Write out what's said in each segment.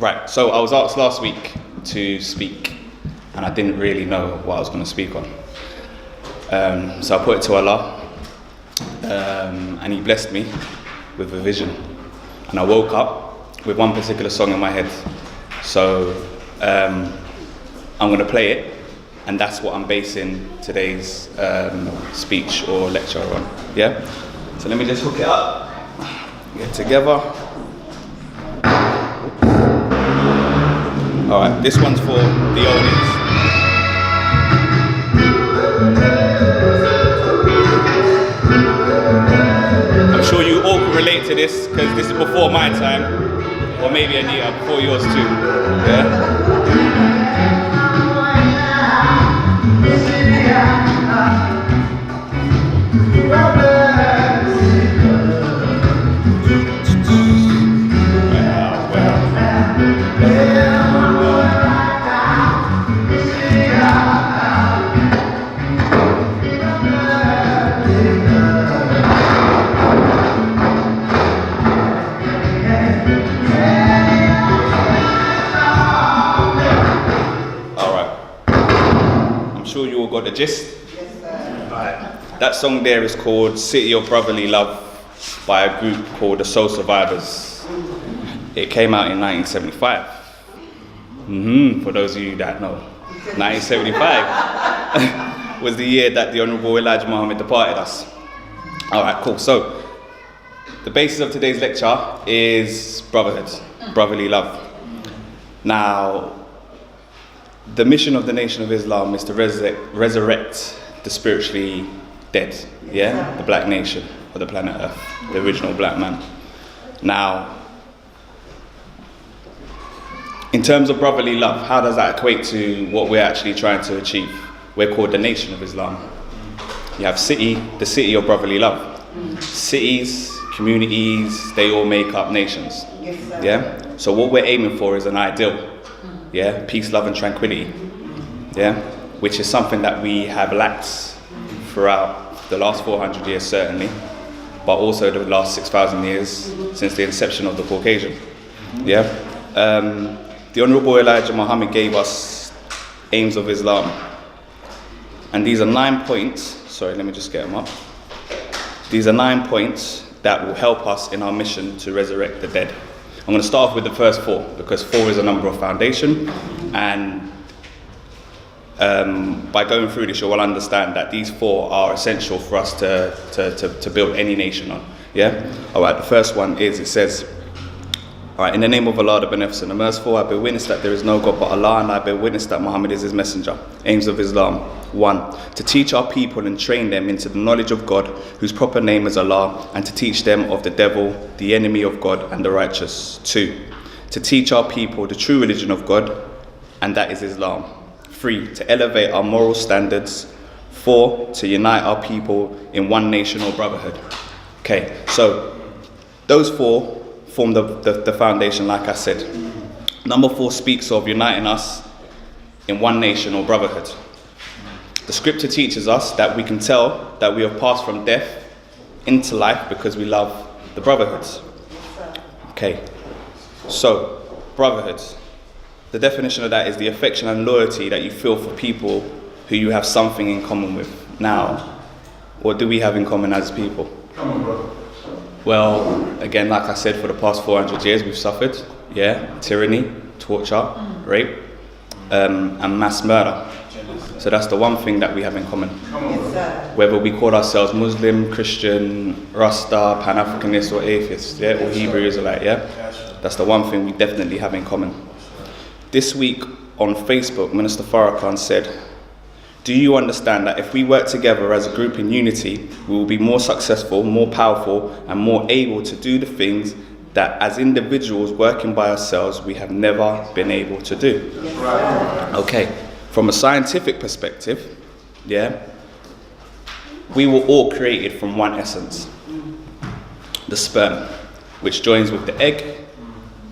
Right, so I was asked last week to speak, and I didn't really know what I was going to speak on. So I put it to Allah, and He blessed me with a vision. And I woke up with one particular song in my head. So I'm going to play it, and that's what I'm basing today's speech or lecture on. Yeah? So let me just hook it up, get it together. Alright, this one's for the oldies. I'm sure you all can relate to this because this is before my time, or maybe Anita, before yours too. Yeah? Got the gist? Yes, sir. Right. That song there is called City of Brotherly Love by a group called the Soul Survivors. It came out in 1975. For those of you that know. 1975 was the year that the Honourable Elijah Muhammad departed us. Alright, cool. So, the basis of today's lecture is brotherhood, brotherly love. Now, the mission of the Nation of Islam is to resurrect the spiritually dead, yeah? The black nation, or the planet Earth, the original black man. Now, in terms of brotherly love, how does that equate to what we're actually trying to achieve? We're called the Nation of Islam. You have the city of brotherly love. Cities, communities, they all make up nations, yeah? So what we're aiming for is an ideal. Yeah, peace, love and tranquility, yeah, which is something that we have lacked throughout the last 400 years certainly, but also the last 6,000 years since the inception of the Caucasian, yeah. The Honourable Elijah Muhammad gave us aims of Islam, and these are 9 points, sorry, let me just get them up. These are 9 points that will help us in our mission to resurrect the dead. I'm going to start off with the first 4 because 4 is a number of foundation, and by going through this, you will understand that these 4 are essential for us to build any nation on. Yeah. All right. The first one is, it says, all right, in the name of Allah, the Beneficent, the Merciful, I bear witness that there is no God but Allah, and I bear witness that Muhammad is His messenger. Aims of Islam: 1. To teach our people and train them into the knowledge of God, whose proper name is Allah, and to teach them of the devil, the enemy of God, and the righteous. 2. To teach our people the true religion of God, and that is Islam. 3. To elevate our moral standards. 4. To unite our people in one nation or brotherhood. Okay, so those 4 form the foundation, like I said. Number 4 speaks of uniting us in one nation or brotherhood. The scripture teaches us that we can tell that we have passed from death into life because we love the brotherhoods. Okay, so brotherhood. The definition of that is the affection and loyalty that you feel for people who you have something in common with. Now, what do we have in common as people? Come on, brother. Well, again, like I said, for the past 400 years we've suffered, yeah, tyranny, torture, rape, and mass murder. So that's the one thing that we have in common. Whether we call ourselves Muslim, Christian, Rasta, Pan-Africanist or atheist, yeah, or Hebrew Israelite, yeah, that's the one thing we definitely have in common. This week on Facebook, Minister Farrakhan said, do you understand that if we work together as a group in unity, we will be more successful, more powerful, and more able to do the things that as individuals working by ourselves, we have never been able to do? Okay, from a scientific perspective, yeah, we were all created from one essence, the sperm, which joins with the egg.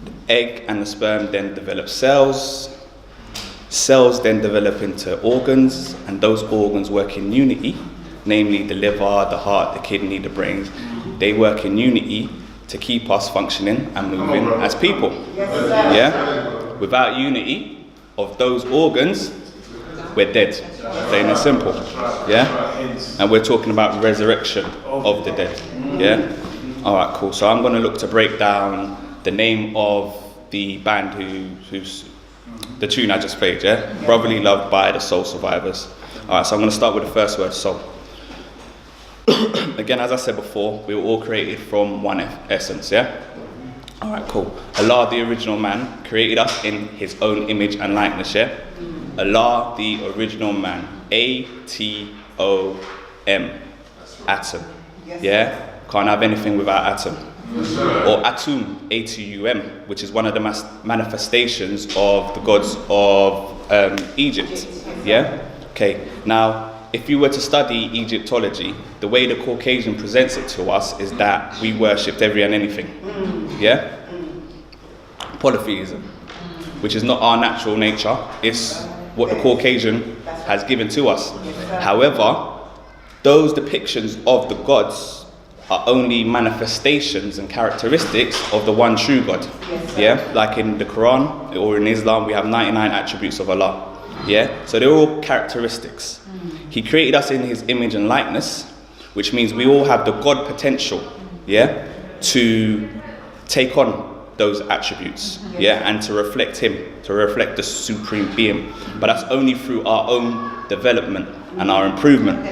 The egg and the sperm then develop cells. Cells then develop into organs, and those organs work in unity, namely the liver, the heart, the kidney, the brains. They work in unity to to keep us functioning and moving as people. Yeah? Without unity of those organs, we're dead. Plain and simple. Yeah? And we're talking about resurrection of the dead. Yeah? Alright, cool. So I'm going to look to break down the name of the band who's the tune I just played, yeah? Brotherly Love by the Soul Survivors. Alright, so I'm going to start with the first word, soul. Again, as I said before, we were all created from one essence, yeah? Alright, cool. Allah, the original man, created us in his own image and likeness, yeah? Allah, the original man. A-T-O-M. Atom. Yeah? Can't have anything without atom. Or Atum, A-T-U-M, which is one of the manifestations of the gods of Egypt. Yeah? Okay, now, if you were to study Egyptology, the way the Caucasian presents it to us is that we worshipped every and anything. Yeah? Polytheism, which is not our natural nature, it's what the Caucasian has given to us. However, those depictions of the gods are only manifestations and characteristics of the one true God. Yeah, like in the Quran or in Islam, we have 99 attributes of Allah. Yeah, so they're all characteristics. He created us in his image and likeness, which means we all have the God potential, yeah, to take on those attributes, yeah, and to reflect him, to reflect the supreme being. But that's only through our own development and our improvement.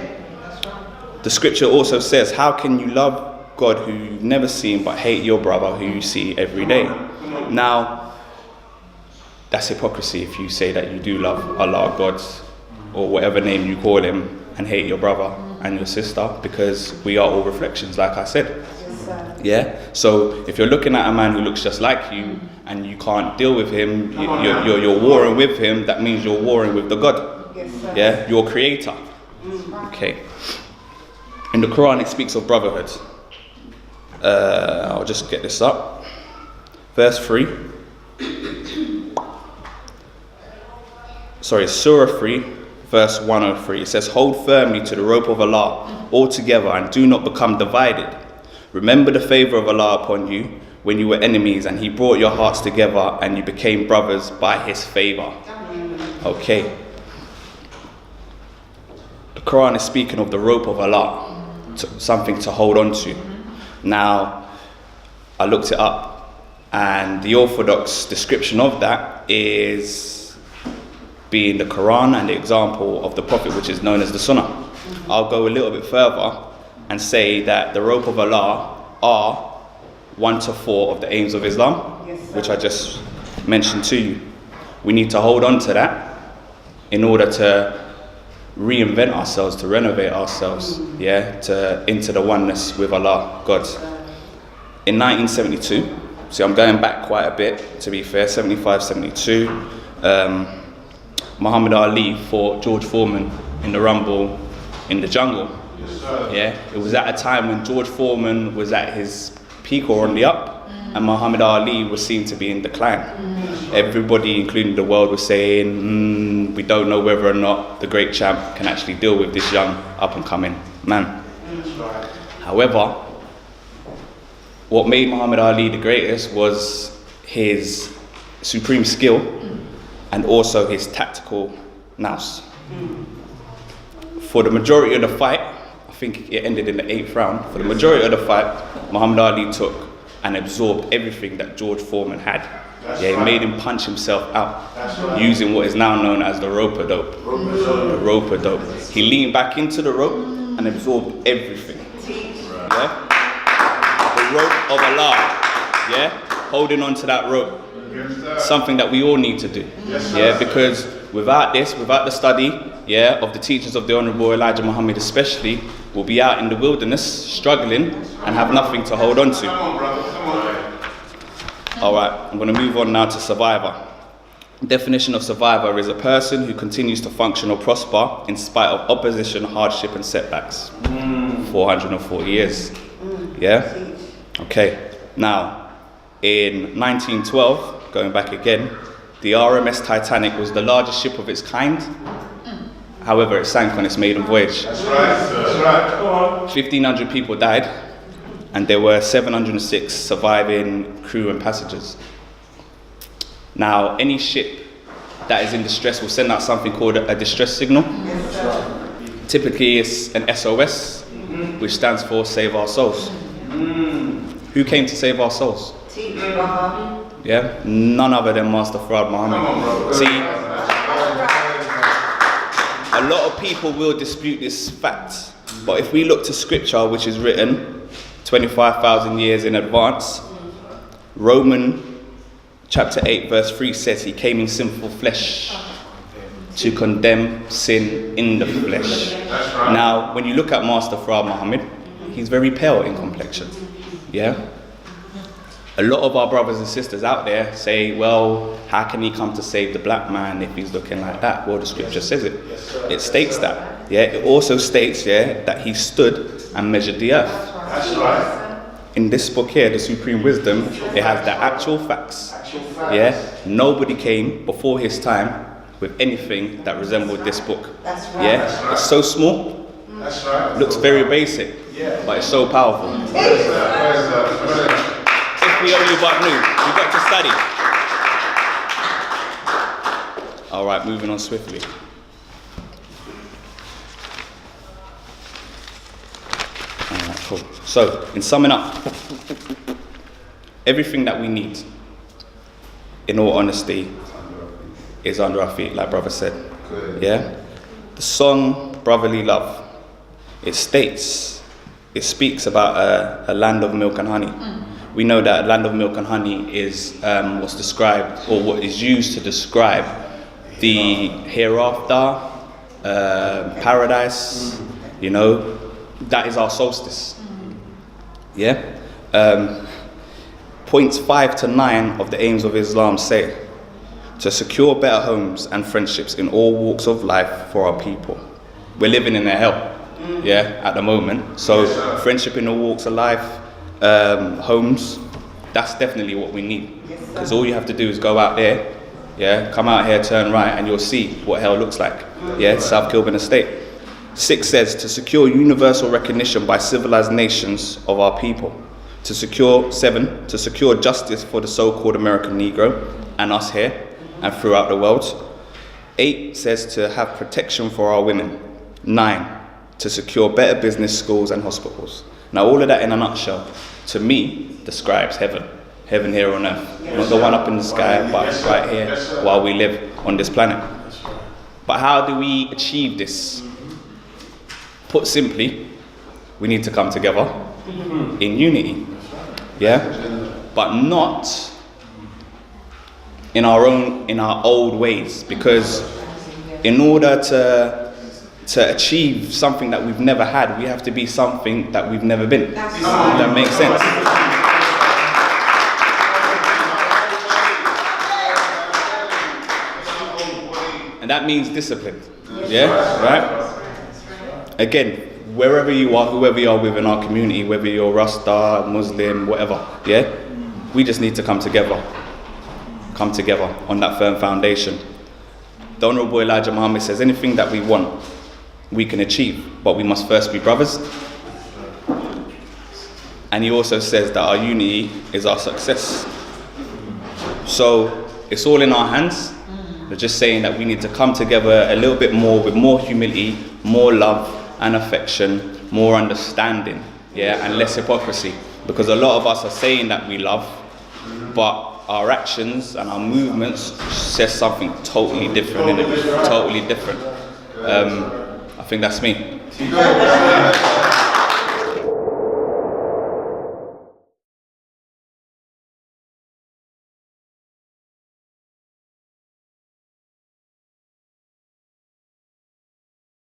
The scripture also says, how can you love God who you've never seen but hate your brother who you see every day? Now, that's hypocrisy if you say that you do love Allah, God, or whatever name you call him, and hate your brother and your sister, because we are all reflections, like I said. Yeah? So if you're looking at a man who looks just like you and you can't deal with him, you're warring with him, that means you're warring with the God. Yeah? Your creator. Okay. In the Quran, it speaks of brotherhood. I'll just get this up. Verse 3. Surah 3, verse 103. It says, hold firmly to the rope of Allah all together and do not become divided. Remember the favor of Allah upon you when you were enemies and he brought your hearts together and you became brothers by his favor. Okay. The Quran is speaking of the rope of Allah. Something to hold on to. Now, I looked it up, and the orthodox description of that is being the Quran and the example of the Prophet, which is known as the Sunnah. I'll go a little bit further and say that the rope of Allah are 1 to 4 of the aims of Islam, which I just mentioned to you. We need to hold on to that in order to reinvent ourselves, to renovate ourselves, yeah, into the oneness with Allah, God. In 1972, see, I'm going back quite a bit, to be fair, 75, 72, Muhammad Ali fought George Foreman in the Rumble in the jungle. Yeah, it was at a time when George Foreman was at his peak or on the up, and Muhammad Ali was seen to be in decline. Everybody, including the world, was saying, we don't know whether or not the great champ can actually deal with this young up-and-coming man. However, what made Muhammad Ali the greatest was his supreme skill and also his tactical nous. For the majority of the fight, I think it ended in the 8th round, for the majority of the fight, Muhammad Ali took and absorbed everything that George Foreman had. Yeah, he made him punch himself out using what is now known as the rope-a-dope. The rope-a-dope. He leaned back into the rope and absorbed everything. Yeah? The rope of Allah. Yeah? Holding on to that rope. Something that we all need to do. Yeah, because without this, without the study, yeah, of the teachings of the Honorable Elijah Muhammad especially, we'll be out in the wilderness struggling and have nothing to hold on to. Alright, I'm going to move on now to survivor. Definition of survivor is a person who continues to function or prosper in spite of opposition, hardship and setbacks. 440 years. Yeah? Okay. Now, in 1912, going back again, the RMS Titanic was the largest ship of its kind. However, it sank on its maiden voyage. That's right. 1,500 people died and there were 706 surviving crew and passengers. Now, any ship that is in distress will send out something called a distress signal. Typically, it's an SOS, which stands for Save Our Souls. Who came to save our souls? Yeah, none other than Master P.O.W.E.R. Muhammad. See, a lot of people will dispute this fact, but if we look to scripture, which is written 25,000 years in advance, Romans chapter 8 verse 3 says he came in sinful flesh to condemn sin in the flesh. Now, when you look at Master P.O.W.E.R. Muhammad, he's very pale in complexion. Yeah? A lot of our brothers and sisters out there say, well, how can he come to save the black man if he's looking like that? Well, the scripture says it. It states that. Yeah? It also states, yeah, that he stood and measured the earth. That's right. In this book here, the Supreme Wisdom, it has the actual facts. Yeah? Nobody came before his time with anything that resembled this book. That's right. Yeah? That's right. It's so small, That's right. looks very basic, but it's so powerful. If we only but knew, we got to study. All right, moving on swiftly. All right, cool. So, in summing up, everything that we need, in all honesty, is under our feet, like brother said. Yeah? The song Brotherly Love, it speaks about a land of milk and honey. We know that a land of milk and honey is what's described, or what is used to describe the hereafter, paradise, you know, that is our solstice. Yeah? Points 5 to 9 of the aims of Islam say, to secure better homes and friendships in all walks of life for our people. We're living in a hell, yeah, at the moment. So friendship in all walks of life, homes, that's definitely what we need. Because all you have to do is go out there, yeah, come out here, turn right, and you'll see what hell looks like. Yeah, South Kilburn Estate. 6 says, to secure universal recognition by civilized nations of our people. 7, to secure justice for the so-called American Negro and us here and throughout the world. 8 says to have protection for our women. 9, to secure better business, schools and hospitals. Now all of that in a nutshell, to me, describes heaven. Heaven here on earth. Not the one up in the sky, but right here while we live on this planet. But how do we achieve this? Put simply, we need to come together in unity. Yeah? But not in our old ways, because in order to achieve something that we've never had, we have to be something that we've never been. That makes sense. And that means discipline. Yeah? Right? Again, wherever you are, whoever you are within our community, whether you're Rasta, Muslim, whatever, yeah? We just need to come together. Come together on that firm foundation. The Honorable Elijah Muhammad says, anything that we want, we can achieve, but we must first be brothers. And he also says that our unity is our success. So it's all in our hands. We're just saying that we need to come together a little bit more, with more humility, more love and affection, more understanding, yeah, and less hypocrisy. Because a lot of us are saying that we love, but our actions and our movements says something totally different, innit? Totally different. I think that's me.